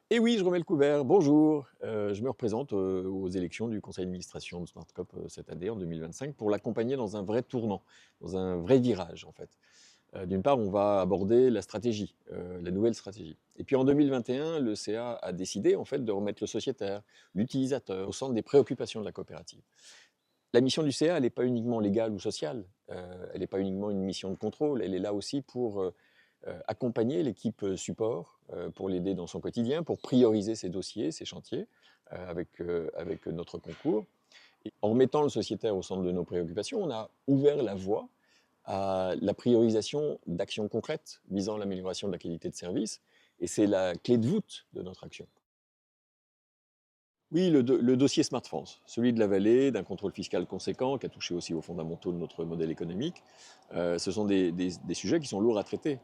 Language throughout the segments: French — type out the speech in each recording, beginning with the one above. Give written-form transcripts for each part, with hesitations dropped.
Et oui, je remets le couvert. Bonjour, je me représente, aux élections du conseil d'administration de Smartcop, cette année, en 2025, pour l'accompagner dans un vrai tournant, dans un vrai virage, en fait. D'une part, on va aborder la stratégie, la nouvelle stratégie. Et puis en 2021, le CA a décidé, en fait, de remettre le sociétaire, l'utilisateur, au centre des préoccupations de la coopérative. La mission du CA, elle n'est pas uniquement légale ou sociale, elle n'est pas uniquement une mission de contrôle, elle est là aussi pour, accompagner l'équipe support, pour l'aider dans son quotidien, pour prioriser ses dossiers, ses chantiers, avec notre concours. Et en mettant le sociétaire au centre de nos préoccupations, on a ouvert la voie à la priorisation d'actions concrètes visant l'amélioration de la qualité de service, et c'est la clé de voûte de notre action. Oui, le dossier Smart France, celui de la vallée, d'un contrôle fiscal conséquent, qui a touché aussi aux fondamentaux de notre modèle économique, ce sont des sujets qui sont lourds à traiter.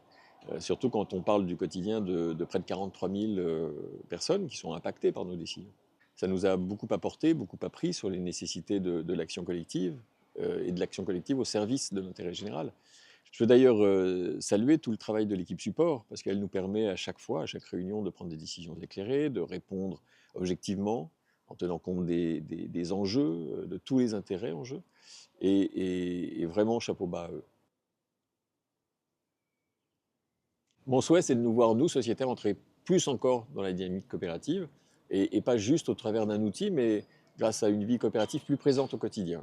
Surtout quand on parle du quotidien de près de 43 000 personnes qui sont impactées par nos décisions. Ça nous a beaucoup apporté, beaucoup appris sur les nécessités de l'action collective, et de l'action collective au service de l'intérêt général. Je veux d'ailleurs saluer tout le travail de l'équipe support, parce qu'elle nous permet à chaque fois, à chaque réunion, de prendre des décisions éclairées, de répondre objectivement, en tenant compte des enjeux, de tous les intérêts en jeu. Et vraiment, chapeau bas à eux. Mon souhait, c'est de nous voir, nous, sociétaires, entrer plus encore dans la dynamique coopérative, et pas juste au travers d'un outil, mais grâce à une vie coopérative plus présente au quotidien,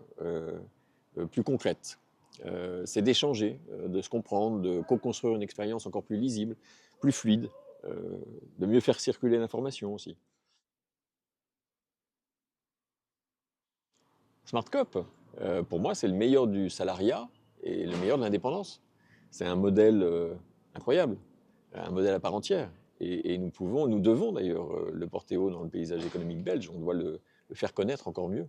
plus concrète. C'est d'échanger, de se comprendre, de co-construire une expérience encore plus lisible, plus fluide, de mieux faire circuler l'information aussi. SmartCop, pour moi, c'est le meilleur du salariat et le meilleur de l'indépendance. C'est un modèle incroyable, un modèle à part entière. Et nous devons d'ailleurs le porter haut dans le paysage économique belge. On doit le faire connaître encore mieux.